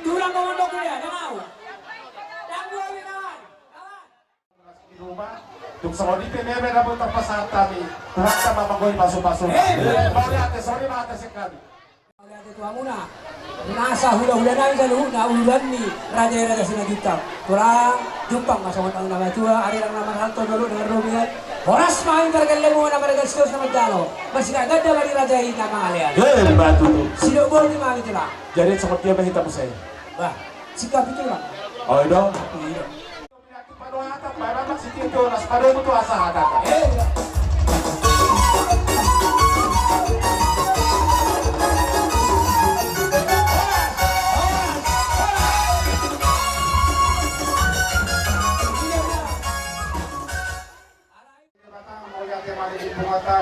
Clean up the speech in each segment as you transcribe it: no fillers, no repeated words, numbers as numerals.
Tulang komando dia, tahu. Yang dua kawan. Di rumah, tuk sorry penebe na punta pasata ni tuhan sama magoy masuk-masuk. Balik ate, sorry na ate sekali. Lihat itu amuna. Nasa hula-hula namin sa luhuna, ulan ni Raja-Raja Sinagitang. Kurang jumpang masawat ang nama tua, ari lang naman halto dulu dengan Rubihan. Horas main tergele mo na mereka skills na magdalo. Masih agad na bali Raja Hina kangalian. Batu tu. Sinubol ni mami itulah. Jadi seperti apa kita saya? Bah, sikap itu lah. Oh itu. Iya. Padu hata, para masih itu nas padu itu asa hata.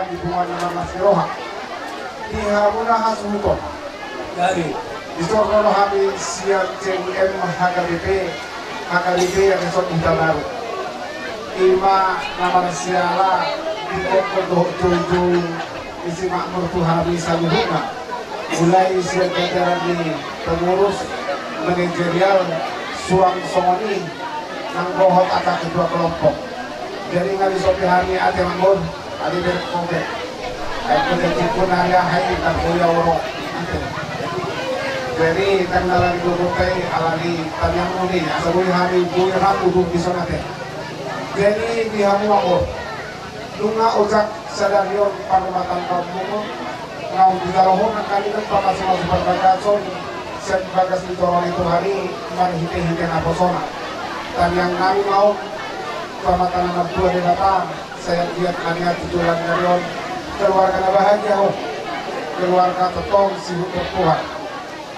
Di bunga nama Masroha di Haruna Hasuto Dari di Sorno habis siang CUM HKBP yang esok kita baru Ima nama siala di Koko Tujuh isi makmur tuh habis saluhuna mulai siang jajaran di pengurus manajerial suang songoni nang bohot atas kedua kelompok jadi ngali sopi hari ate makmur adi berkobe aku jadi pun ada hai tak boleh orang jadi tanggalan dudukai alali tanyang muni asal hari bulan aku duduk di sana teh jadi di hamu aku dunga ujak sadarion parmatan kampung ngau di dalohon kali kan pakai semua superbagason siap bagas itu orang itu hari mari hite apa sona tanyang nami mau pamatan anak tua di datang saya lihat niat tujuan dari keluarga bahagia keluarga tetong si Tuhan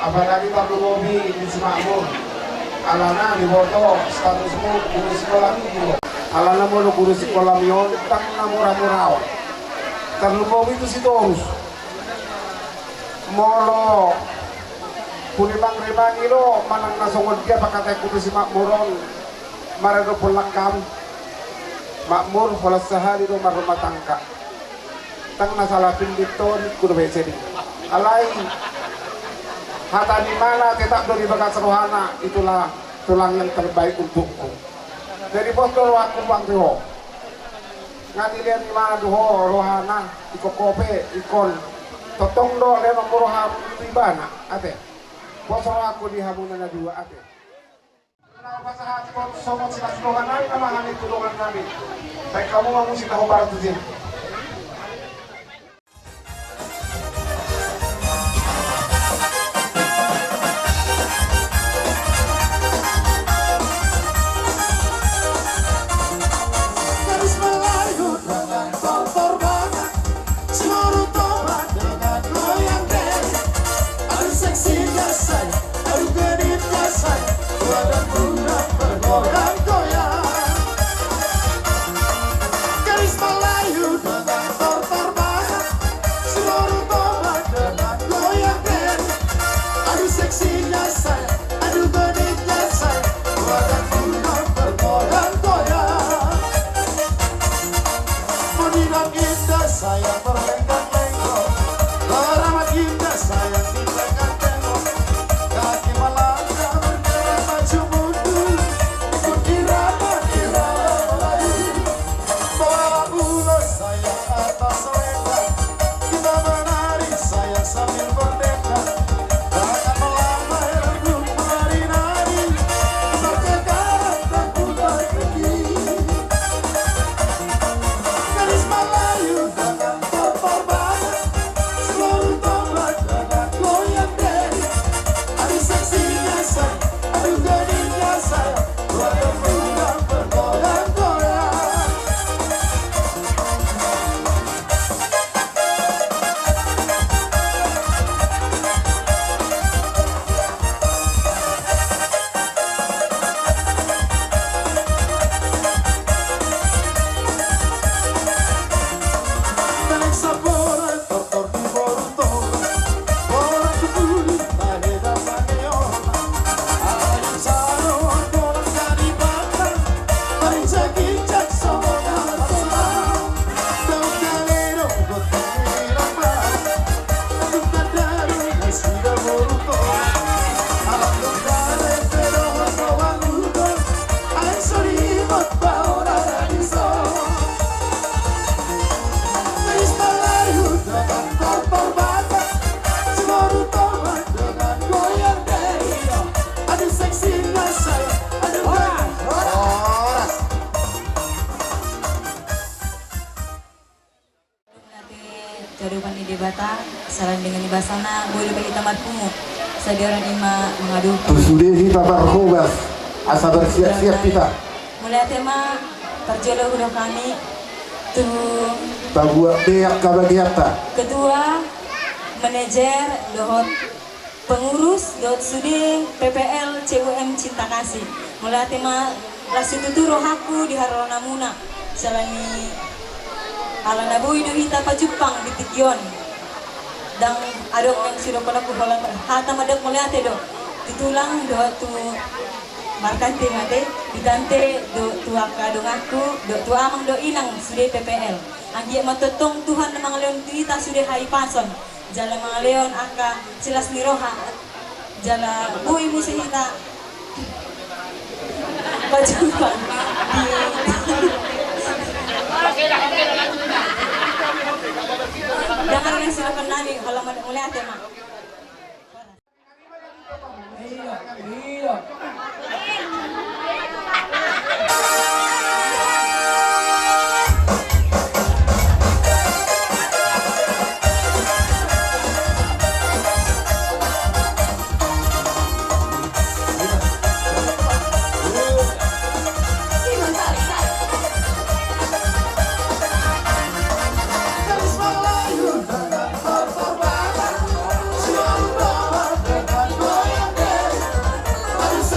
apalagi tak mobil di Semakmur alana di foto statusmu guru sekolah minggu alana mau guru sekolah minggu tak murah-murah terlalu itu si terus molo punibang rimang ilo manang nasongod dia pakai kutu si Makmuron marado pulakam makmur holas sehari rumah tangga tang masalah pinditon kudu beceri alai hata di mana tetap dari bakat rohana itulah tulang yang terbaik untukku dari botol aku bang tuh ngadi lihat di mana doho rohana iko kope ikon totong do le nomor ham pribana ate botol aku di hamunan dua ate pasahat ko somot sila tulungan namin kamahanin tulungan namin baik kamu mau musik tahu barat itu Garis Melayu ni basana boleh bagi tamat pungu. Sadiran ima mengadu. Sudah kita berkhobas. Asa bersiap-siap kita. Mulai tema perjolo udah kami tu Tabuat beak kabagiata. ketua manajer dohot pengurus dohot sudi PPL CUM Cinta Kasih. Mulai tema lasu tutu rohaku di harona muna. Salani alana boy do hita pa Jepang di Tigyon. Dang adok yang sudah pernah kuholang hata madak mulai ate do. Titulang do tu markante ngate ditante do tua kadong aku do tua amang do inang sudah PPL. Anggi matotong Tuhan na mga leon kita sudah hai pason. Jala mga leon aka silas niroha. Jala buhay mo sa hita. Pajupang di Jangan yang silakan nani halaman mulai ate mak. Iya, iya. Harus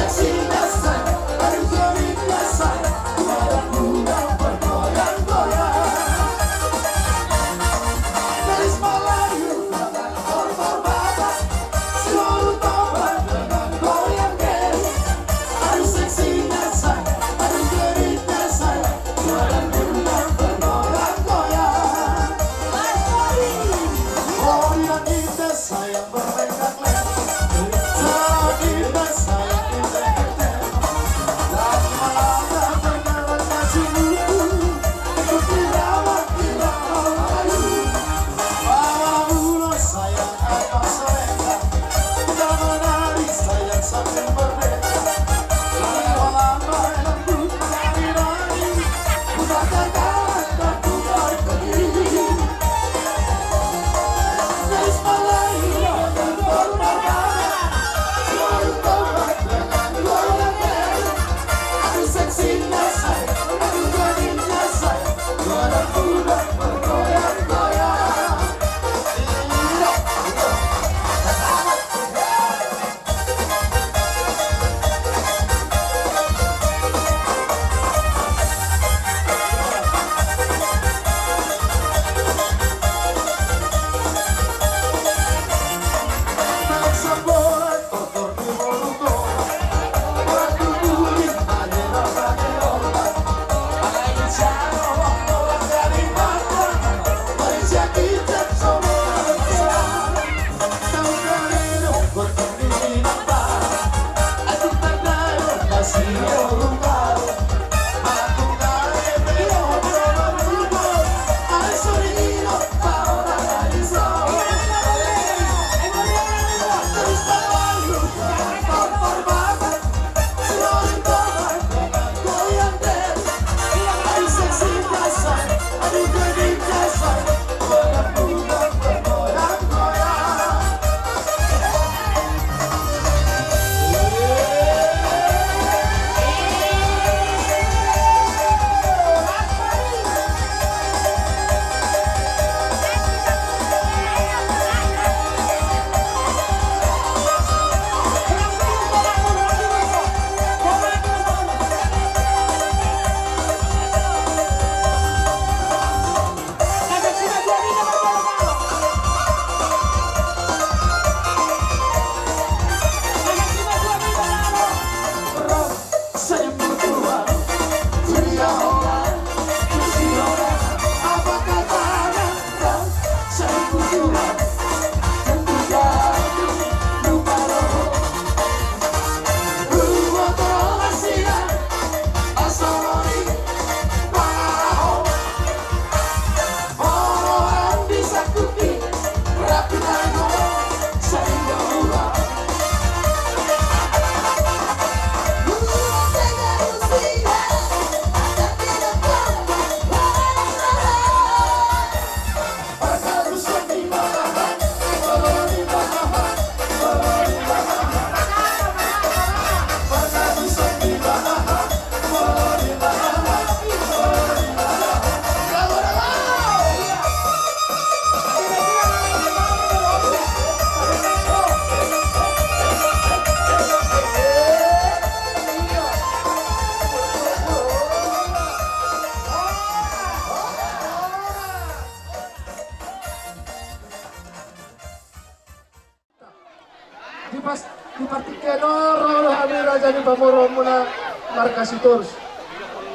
Noro kami raja di pamoro muna markas iturs.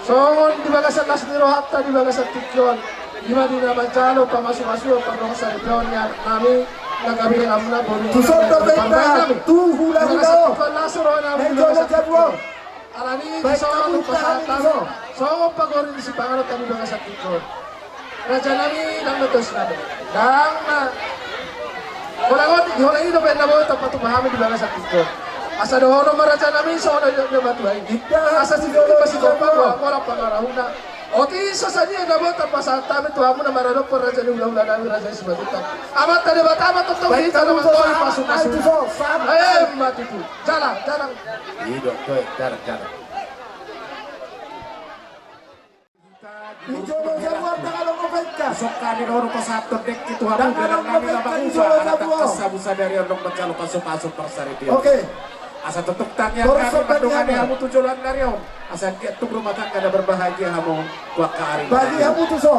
Songon di bagasan Lasniro hatta di bagasan Tikyon. Di Madinah Mancalo pamasuk-masuk pagkakasa region yang kami nagabi amna bolu. Tusok to benta, tuhu lagi daw. Medyo na jadwo. Alani di songon pasatamo. Songon pagorin si pangarot kami bagasan Tikyon. Raja nami nang nutos namin. Dang na Orang-orang di hidup yang nama tempat pahami di bangsa itu. Asa dohono maraja nami sono yo matuai. Asa si dolo masih kompa orang pangarahuna. Oke sosanya nama tempat sata itu amu nama rado por raja ulah nami raja sebatuta. Amat tadi batama tetap kita nama koi masuk. Mati tu. Jalan. Hidup koi, jalan. Dijono jamuan tangan lo peka. Sokan di nomor pasatu dek itu hamu dalam nami nama usa. Anak kasabusa dari orang mencalo masuk persari dia. Oke. Asa tutup tanya kami bandungan yang kamu tujuan dari om. Asa tutup rumah tangga ada berbahagia kamu buat hari. Bagi kamu tuh so.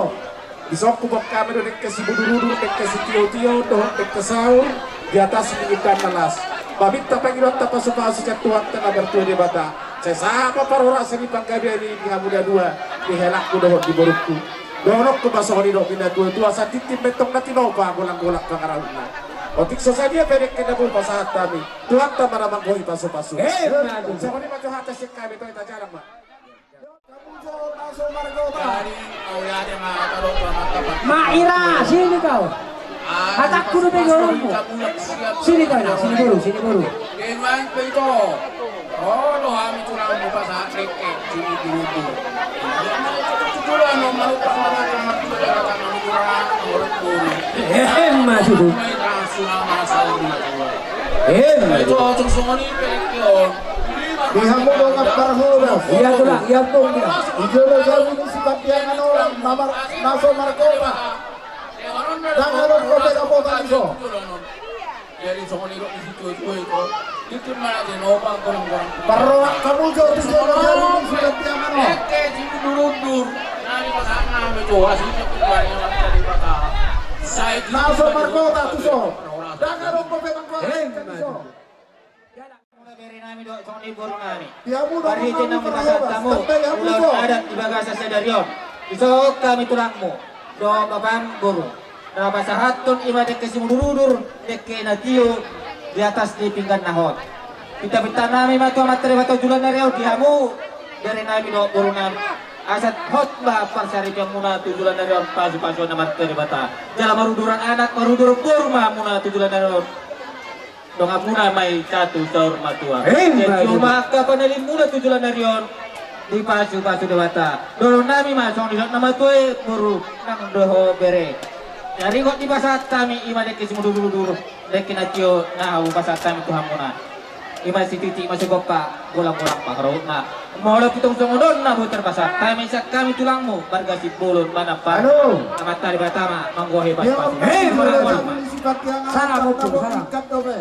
Besok kubok kami dek ke si budu-budu, dek ke si tio-tio, dek ke sahur di atas mengikan nalas. Babit tapangirot tapasupasu tuan tengah bertua di bata. Saya sama parora seni panggabi ini di hamuda dua di helakku dohot di borukku. Dohok ku basahoni do pindah dua sa titim betok na tinopa golak-golak pangarahuna. Otik sosadia pedek kena pun pasahat kami. Tuhan tak pada mangkoi pasu-pasu. Saya ini macam hati sih kami itu jarang mak. Maira, sini kau. Hatakku udah pegangmu. Sini kau, sini buru. Kemain itu. Oh, lo kami tulang lupa saat reke sini dulu. Tulang nomor pertama kamar itu adalah kamar tulang nomor 10. Masih tu. Main langsung masalah di Itu langsung semua ni pelekon. Di hamu dongap parholo. Iya tu lah, iya tu dia. Dijono jamuan sifat yang orang mamar naso markota. Jangan lo kopek apa tadi so. Jadi semua ni itu. Itu mana di nopang korang-korang. Parro kamu jauh dijono jamuan sifat yang ano. Reke sini dulu. Nani pasangan itu hasilnya kubarnya dari kata. Saya Naso markota tuh so. Jangan lo kopek apa tadi so. Beri nami do soni burung nami. Diamu dong Bari tinang kamu tamu. Ulau adat di bagasa sedarion. Isok kami tulangmu. Do babang burung. Do basahatun ibadah kesimuludur deke natio di atas di pinggan nahot. Kita pinta nami matu materi matu julan nariau diamu dari nami do burung nami. Asat hotbah parsari muna tujulan nariau pasu-pasu nama materi bata. Jalan maruduran anak marudur burma muna tujulan nariau. Dong muna may satu saur matua. Cuma kapanalin muna tujulan narion di pasu-pasu dewata. Dolo nami masong di nama tuai buru nang doho bere. Dari kok di pasat kami ima deki semuduru-duru deki natio nahu pasat kami tuhan muna. Ima si titik masuk kopa golang-golang pakarut na. Mohon pitung songodon na buter pasat. Kami sak kami tulangmu barga si bulun mana pa. Amat tali batama manggohe pas-pas. sifat yang Salah ano. betul, salah. Ikat dobe.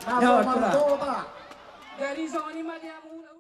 Naso Jawab pula. markota. Dari sini mah dia mula.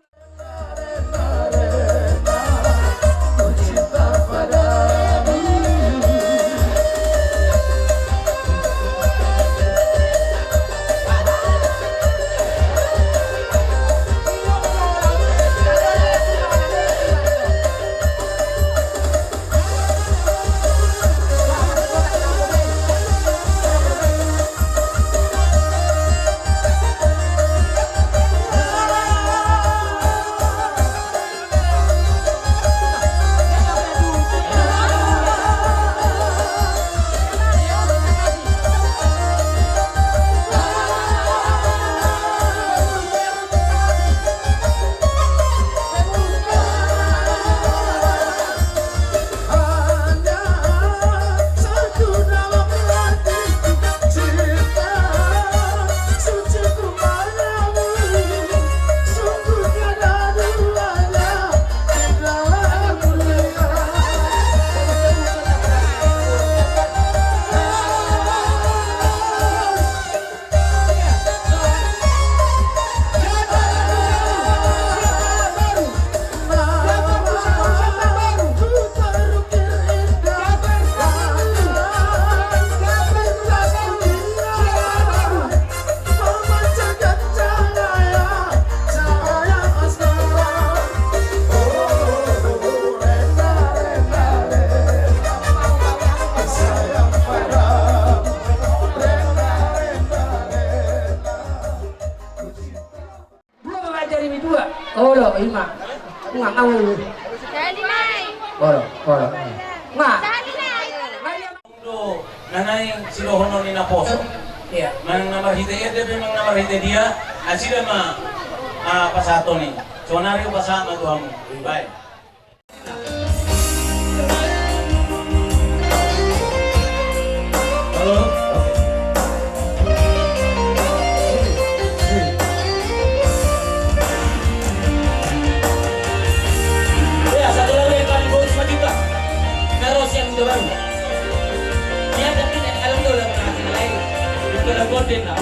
jadi berdua. Oh, lo, ima. Nggak ngawur. Oh, Mak. Nanay silohono ni Naposo. Iya. Mang nomor hite dia memang nomor hite dia. Asida pasato ni. Sonario pasama tuamu. Bye. Halo. Ya, satu lagi yang kami bawa 5 juta. Naros yang udah baru. Dia tapi alam tu lah nak lain. Itu lah golden lah.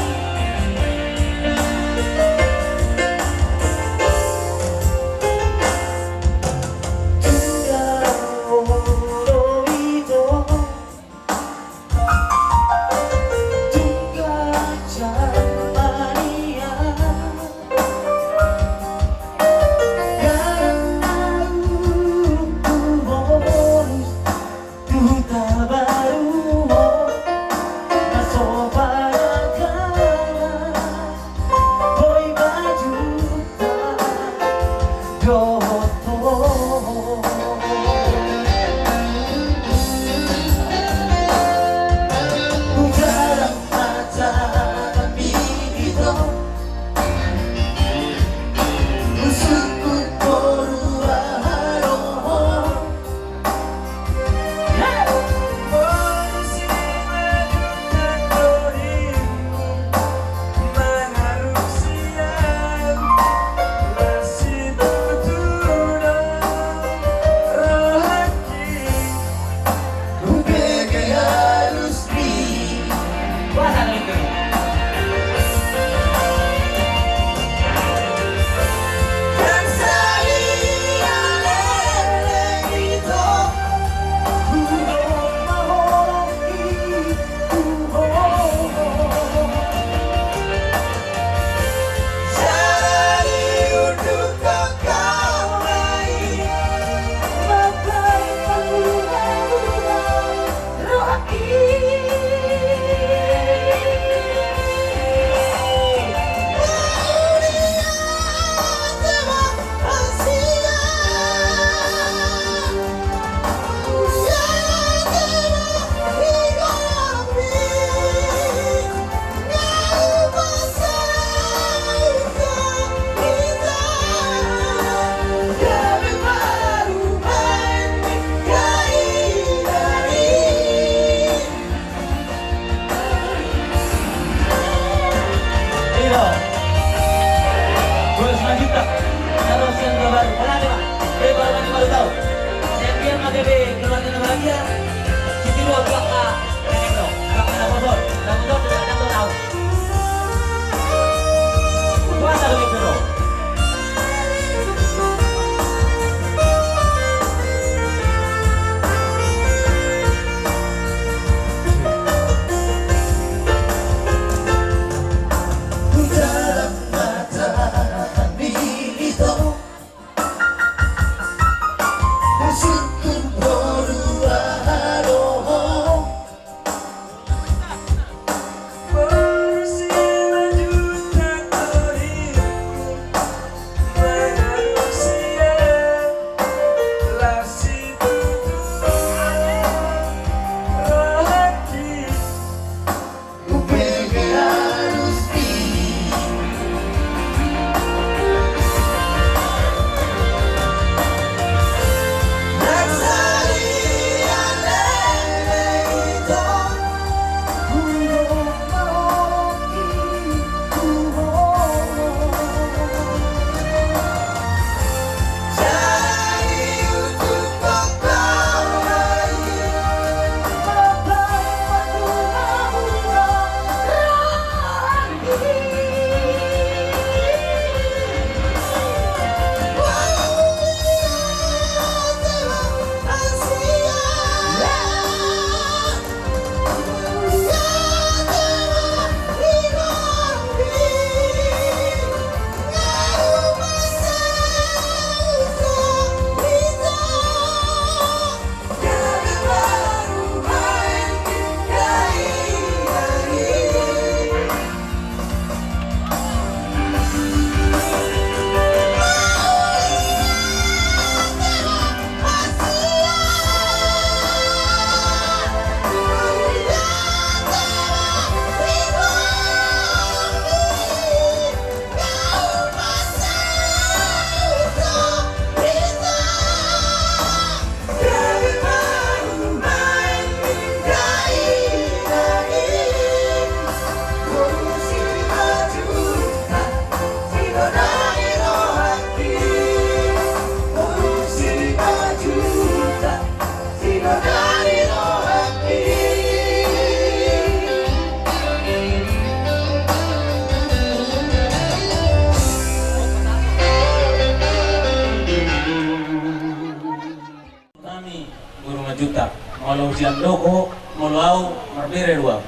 majuta. Molo siang doko, molo au marbire dua.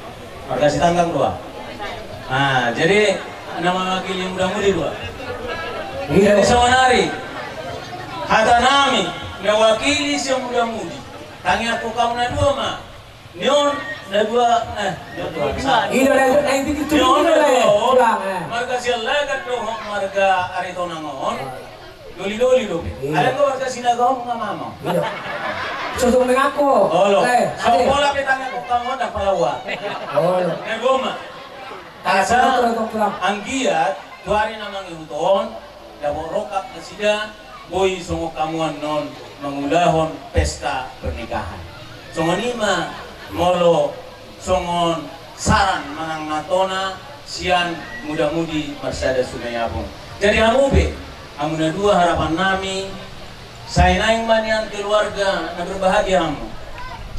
Marga si tanggang dua. Nah, jadi nama wakil yang muda-mudi dua. Jadi sawanari hata nami mewakili si muda-mudi. Tangi aku kau na dua ma. Nion na dua Ino na yung bikin tulong na lang. marga si Allah kat do marga arito nangon. Doli-doli do. Alam ko marga sinagaw nga mama. Susung mengaku. Olo. So bola petangnya ko kau na palawa. Olo. Negoma. Asa ang giat tuari namang iuton dabo rokap na sida boy sungok kamuan non mangulahon pesta pernikahan. Songonima molo songon saran manang natona sian muda-mudi marsada Sunayabung. Jadi amube amuna dua harapan nami saya naing manian keluarga na berbahagia amu.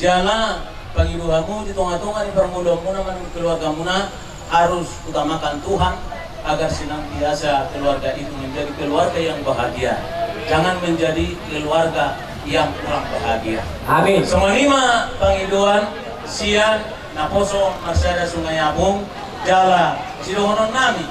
Jala pangiduhamu di tengah-tengah di permudamu na manung keluarga muna harus utamakan Tuhan agar senantiasa keluarga itu menjadi keluarga yang bahagia. Jangan menjadi keluarga yang kurang bahagia. Amin. Semanima pangiduan sian naposo marsada Sunayabung jala sidohonon nami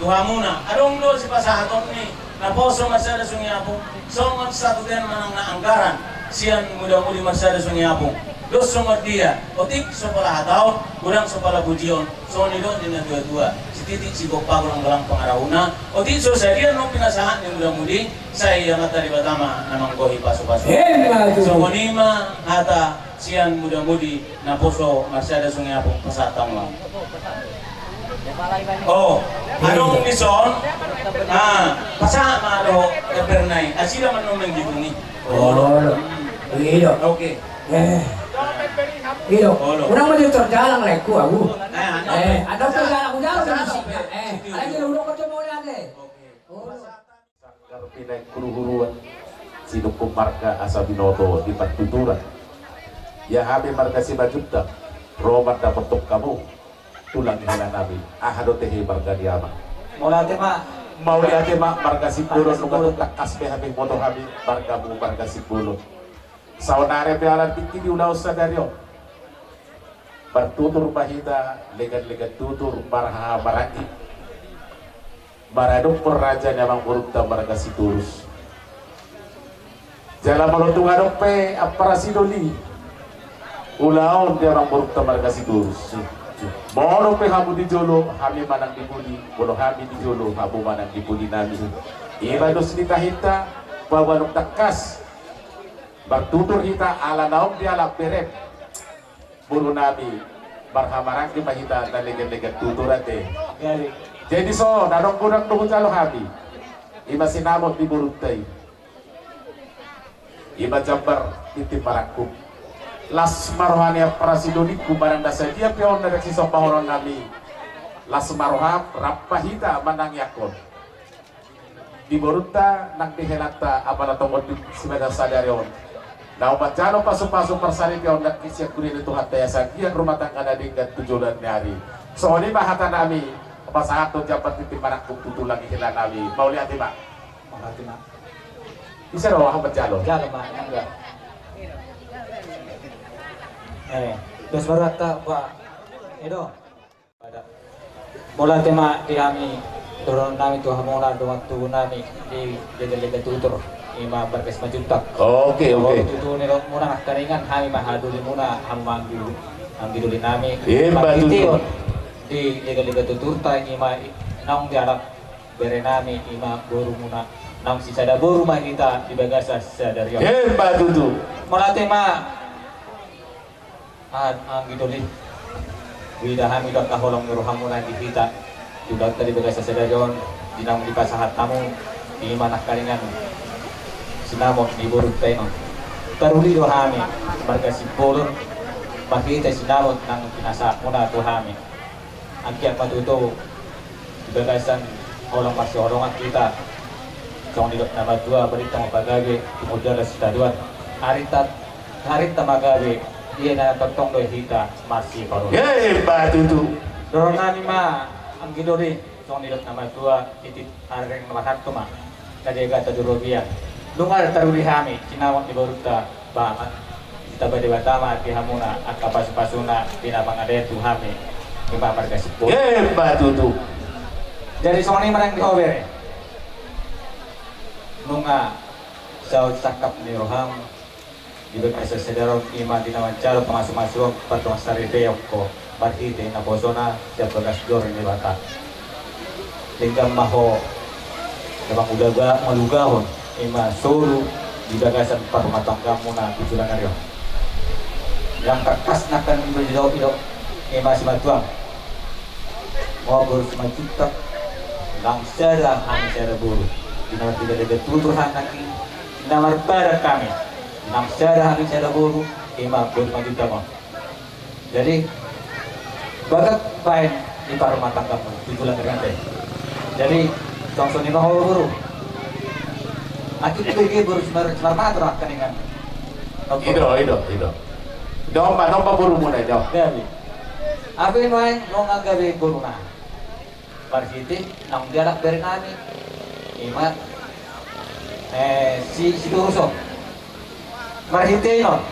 tuhamuna adong do si pasahaton ni naposo marsada Sunayabung songon satu den manang na anggaran sian muda-mudi marsada Sunayabung dos songot dia otik sopala hataon kurang sopala bujion soni do dina dua-dua si titik si gopa kurang belang pengarahuna otik so saya no pinasahan ni muda-mudi saya yang tadi pertama namang gohi pasu-pasu songonima hata sian muda-mudi naposo marsada Sunayabung pasatang lang. Oh, anong ison? Pasama do kapernay. Asila man nung gibuni. Olo. Ilo. Okay. Ilo. Unang mo dito jalang like ko aku. Ano Ada jalang ko jalang sa musika. Lagi ulo ko mo natin. Sakar pinay kuru-kuruan sinukum marka asa binoto di patuturan. Ya habi marka si Majuta Roman dapat kamu tulang hina nabi ahado tehi marga diama. Mula tema Mau lihat mak marga si pulun luka takas pe habi moto habi marga bu marga si pulun. Saunare pe alat tinggi di ulau sadario. Bertutur bahita legat-legat tutur marha maraki. Maradong peraja nyamang buruk marga si turus. Jalan menutung adong pe aparasidoli. Ulaon dia orang buruk marga si turus. Moro pe hamu di jolo, kami manang dibudi, bolo kami di jolo, kamu manang dibudi nami. Iba dos nita hita, bawa nuk takas, bertutur hita ala naum dia ala perep, bulu nami, barhamarang di mahita dan leget-leget tuturate. Jadi so, narong kurang tunggu calo kami, iba sinamot di burutay, iba jambar titim marakup. Las marohania prasidoni kubaran dasa dia pion dari sisa pahoron nami las maroha rapahita manang yakon di boruta nang dihelata abala tomot di simeda sadarion na umatjano pasu-pasu persari pion nak kisya kunin itu hatta yasan dia rumah tangga nadinggan tujulan hari so ini bahata nami pasahat to jabat titim marakup tutulang ihilan nami mau lihat tiba bisa roh aham berjalo jalan mah enggak. Terus baru kata Pak Edo pada bola tema di kami turun nami tuh hamona dengan tuh nami di lega tutur ima berkes majutak. Oke. Tutur nih muna karingan kami mahaduli muna hamanggilu nami. Betul. Di lega tutur ta ima naung diarap bere nami ima boru muna naung sisa ada boru mah kita di bagasa sadarion. Betul. Bola tema ang gidoli wida hami dot kaholong nuruhamu na dihita juga tadi bagay sa sedarion dinang di pasahat tamu di manah kalingan sinamot di buruk tayo taruli do hami marga si pulun makita sinamot ng pinasa muna to hami ang kiyak matuto di bagasan holong masyorongan kita kung nilok na madua balita mo pagagi kemudian sa duat harit tamagabi dia na totong do hita masih baru. Betul. Dorong nami ma ang gidori kung nilot na madua itit areng malahat to ma na dia gata durobian. Lungar taruli hami kinawang di baruta ba tabade batama ti hamuna at kapasu-pasuna pinamangade tuhami ima marga sipol. Batutu. Jadi soni marang dihober. Nunga saud sakap ni roham dibek asa sederon ima dinawancaro pamasuk-masuk patong sarite yokko partite na bosona siap bagas gor ni bata. Tinggal maho Emang udah malugahon ima solo di bagasan rumah tangga muna tujuan karyo. Yang kakas nakan berjauh ima si matuang. Ngobrol sama kita lang sedang hanya cara buru. Dinamar tidak ada tuduhan lagi. Dinamar pada kami. Lang sedang hanya cara buru ima buru majuta mo. Jadi bagat baik di rumah tangga tujuan karyo. Jadi Tongson ni mahu buru. Aku pergi buru semar matra kaningan. Ido. Domba buru muna ido. Gabi. Abi main nong agabi buru na. Parsiti nang dialak dari nami. Imat si Duruso. Parsiti non.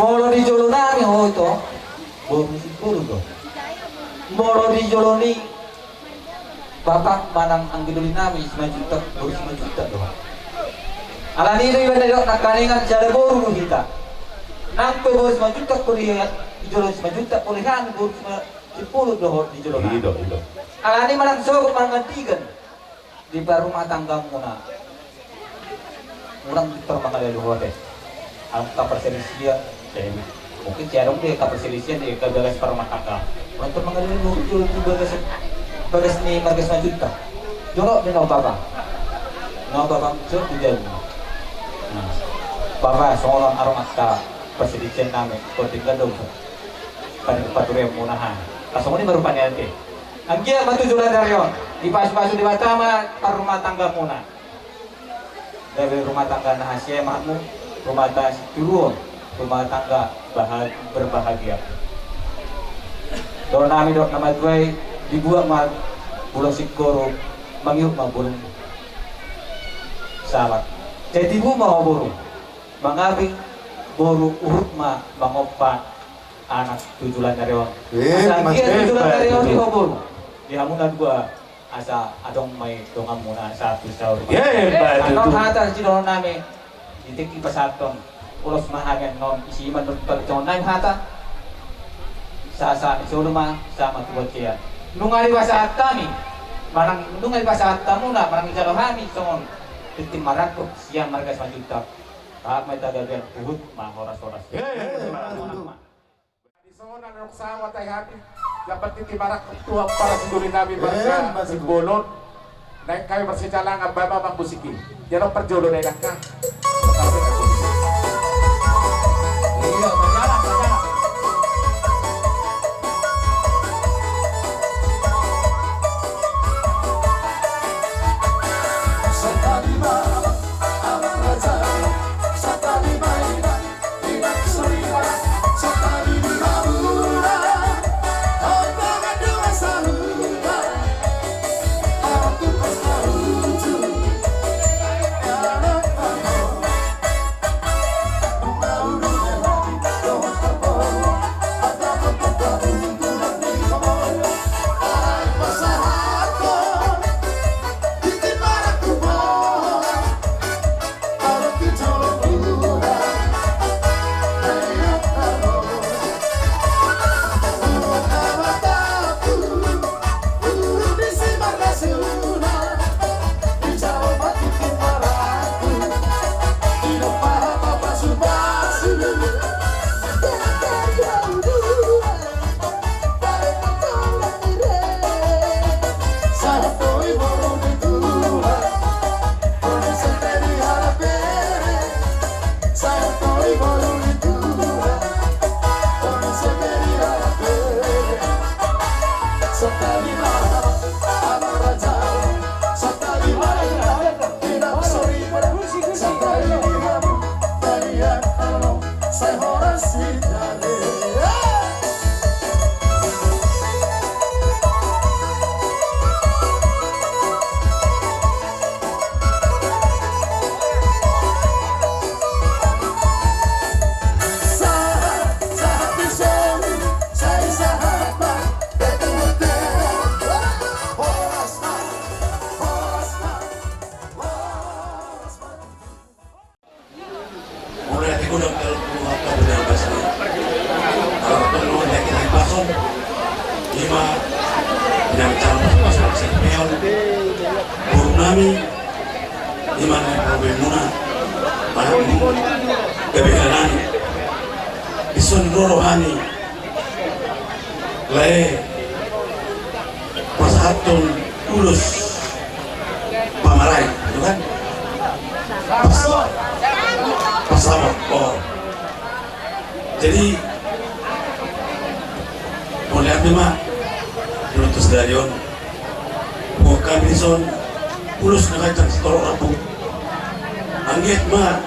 Molo di jolo nami ho to. Buru si buru to. Molo di jolo ni Bapak manang ang gidulin namin juta, baru 5 juta doang. Ala nilo iban na doon nakaningan siya baru kita. Nang pe baru 5 juta kulihat ijolo 5 juta kulihan baru 10 doang di jolo. Ido. Ala ni manang sogok mangantigan di rumah tangga muna. Urang di permangan luar deh. Ang kaperselisian, mungkin jarang deh kaperselisian di kagagas rumah tangga. Untuk mengalami luar juga bagas ni margas na juta. Jolo ni no baba so tujuan. Baba soalon arong atta persidician namin ko tinggal dong. Patuloy munahan. Kaso ni baru panyante. Ang giya matujulan daryon. Dipas-pasu di batama par rumah tangga muna. Dari rumah tangga na hasya makmu, rumah tangga turun, rumah tangga berbahagia. Doon namin dok na madway dibuat mal pulau Sikoro mangyuk mabulong salat. Jadi bu mau buru mangabing buru urut ma mangopa anak tujulan dari orang. Dia tujulan dari orang di buru. Di hamunan gua asa adong may dongam muna satu sahur. Anong hata si doon namin ditiki pasaton ulos mahagan non isiman nun pagcon namin hata sa isuluma sama tuwad kaya. Nungali saat kami, nungali saat kamu na, marang ijalohami, songon, titim marakot, siyang margas majuta, tahap may tagagal, uhud, horas-horas. Songon ang ruksawa tayo hati, dapat titimarak tuwag para sigulin namin marga, sigbolon, na kayo marsijalang ang baba mangbusikin. Yan ang perjolo na ilang ka. nami di mana problem muna mana kebenaran ison rohani lae pasatun ulus pamarai itu kan pasama oh jadi boleh apa mah Brutus Darion bukan bison ulus nakacang setor rapu anggit mah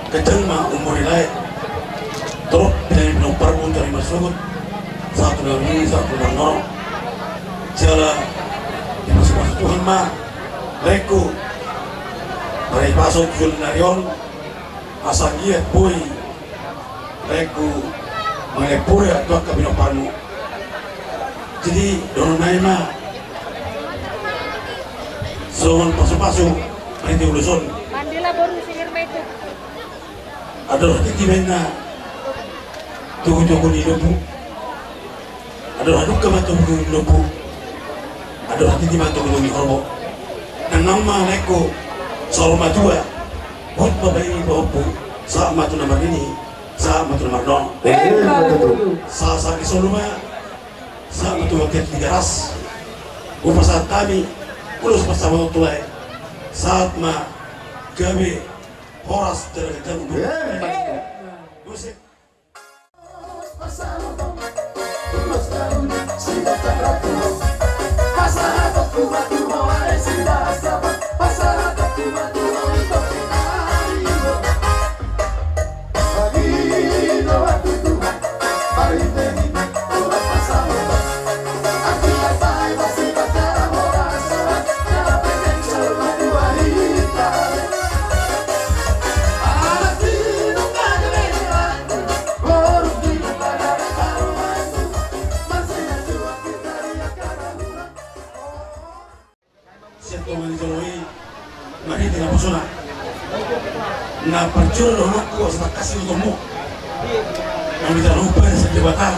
keceng mah umur nilai terus dari nomor pun dari masuk satu dari satu nomor jala di masuk Tuhan mah leku dari pasok Julnarion asal giat boy leku mengenai ya tuh kabinoparmu jadi dononai mah soal pasuk-pasuk nanti uluson Bandila baru sihir itu. ada orang tiba na tuh di lubu ada orang duka matu di lubu ada orang tiba tuh di hormo dan nama leko soal matua buat bapak ini bapak saat matu nomor ini saat matu nomor dong saat di soluma saat matu waktu 300 upah saat kami ulus bersama tuai saat ma kami horas terkejut musik na percuro lo ko sa kasi mo na kita lupa sa debata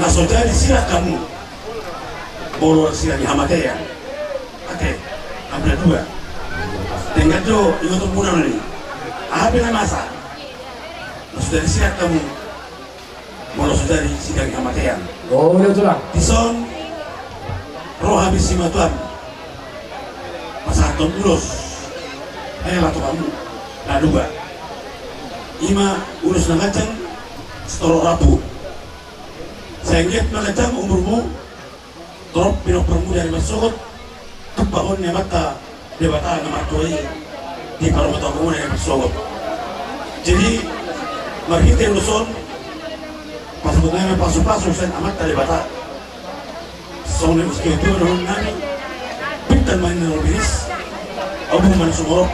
na sojari sila kamu bolo sila di hamatea ate ambil dua dengan do itu tuh muna nih apa na masa na sojari sila kamu bolo sojari sila di hamatea Oh, udah tulang. tison roh habis si matuan masaton ulus ayolah tuh kamu nah dua ima urus nakacang setoro rapu sengget nakacang umurmu torop pinopermu dari masukot tumpahon mata debata namatoi di paromata kamu dari masukot jadi marhite luson pasutnya pasu-pasu sen amat tadi bata soalnya meski itu orang nani pintar main biris abu mana sumorok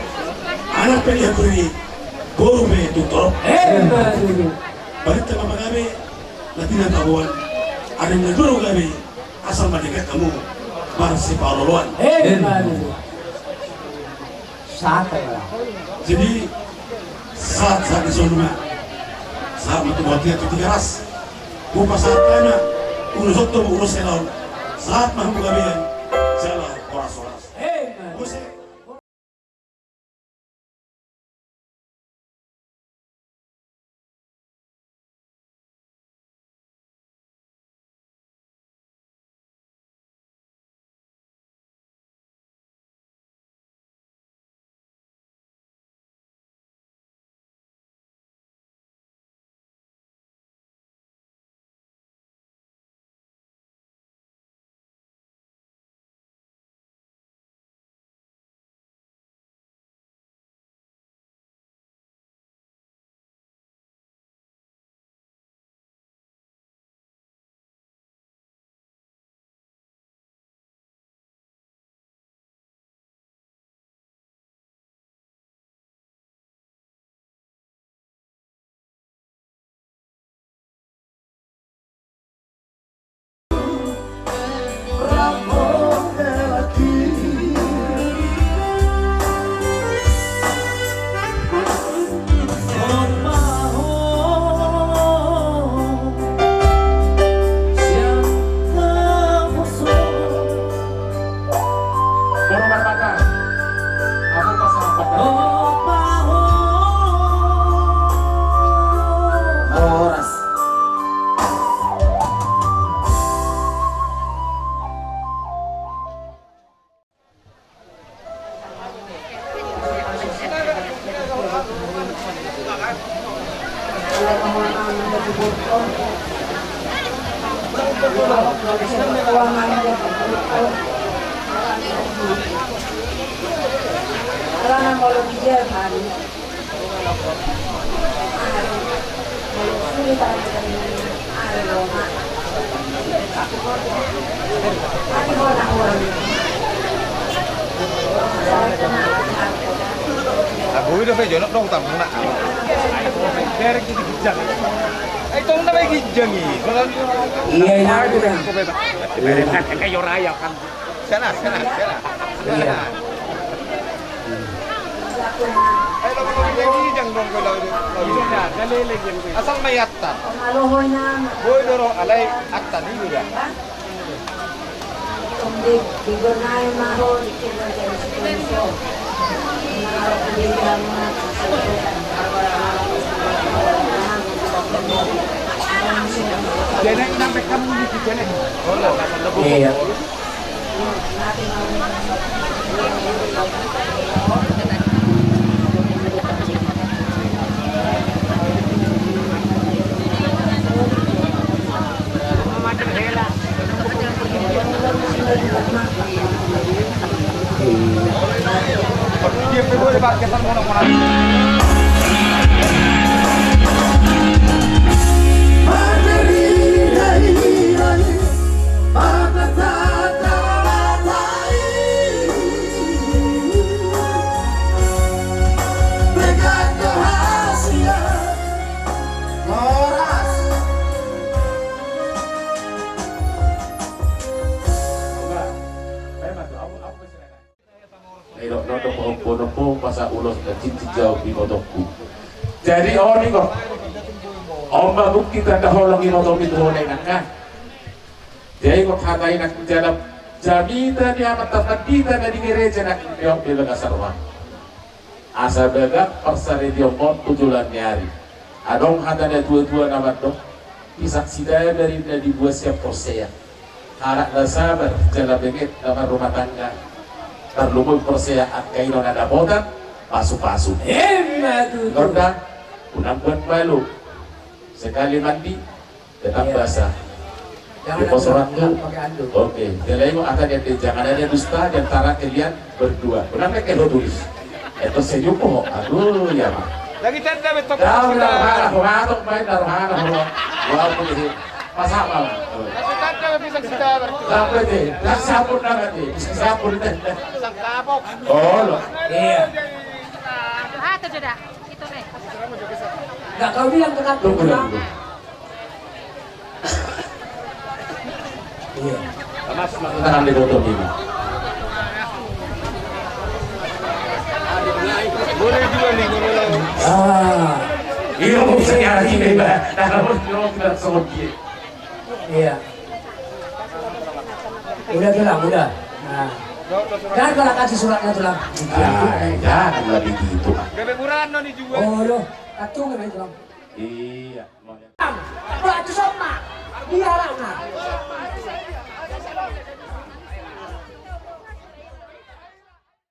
anak peri aku ini baru be tutor balik tema kami nanti nak kawan ada yang baru kami asal mereka kamu masih paroluan jadi saat di zona saat itu buat dia 300 bupa saat mana urus itu urus elon saat mampu kami jalan oras-oras Boro berbakar. Aku pasang bakar. Horas. Aku udah jonok dong tamu nak. Derek ini gijang. Itu namanya gijang ini. Kalau Iya, itu kan. kan kayak yoraya kan. Sana. Iya. Ayo lo gijang dong kalau itu. Asal mayatan. Boy doro alay akta ni juga. Jadi sampai kamu di sini. Iya. Dia perlu dipakai kan mono-mono. Nopo masa ulos kecil jauh di motoku. Jadi ini kok Oma bukti tanda holong imoto itu holengan kan. Jadi kok hatai nak jalan jamita dia mata kita dari gereja nak dia bilang asarwa. Asa begak persari dia pon tujulan nyari. Adong hatanya dua nama dong. Isak sidaya dari buah siap posea. Harap dan sabar jalan begit nama rumah tangga. Terlumui perseaan kairon ada botan pasu-pasu Lordang unang buat malu sekali mandi tetap basah di pos orang tu oke jadi mo akan yang jangan ada dusta di antara kalian berdua unang mereka lo tulis itu senyum po aduh ya mah Lagi tanda betul. dah main wow boleh pasang malam Lagi tanda bisa kita berarti. sampai deh dah sabun nanti sabun deh Sang kapok. oh loh Iya. Itu sudah. Itu nih. Enggak kau bilang ke kantor tunggu pulang. dulu Iya. Mas tangan di botol ini Boleh juga nih kalau Ah, iya mau bisa nyari nih mbak nah kalau tidak selesai iya. Udah tulang, udah. Nah. Jangan kalau kasih suratnya tulang. jangan lebih gitu Gak kurang nih juga. Oh, loh. Katung kan tulang. iya Batu sama. Biarlah.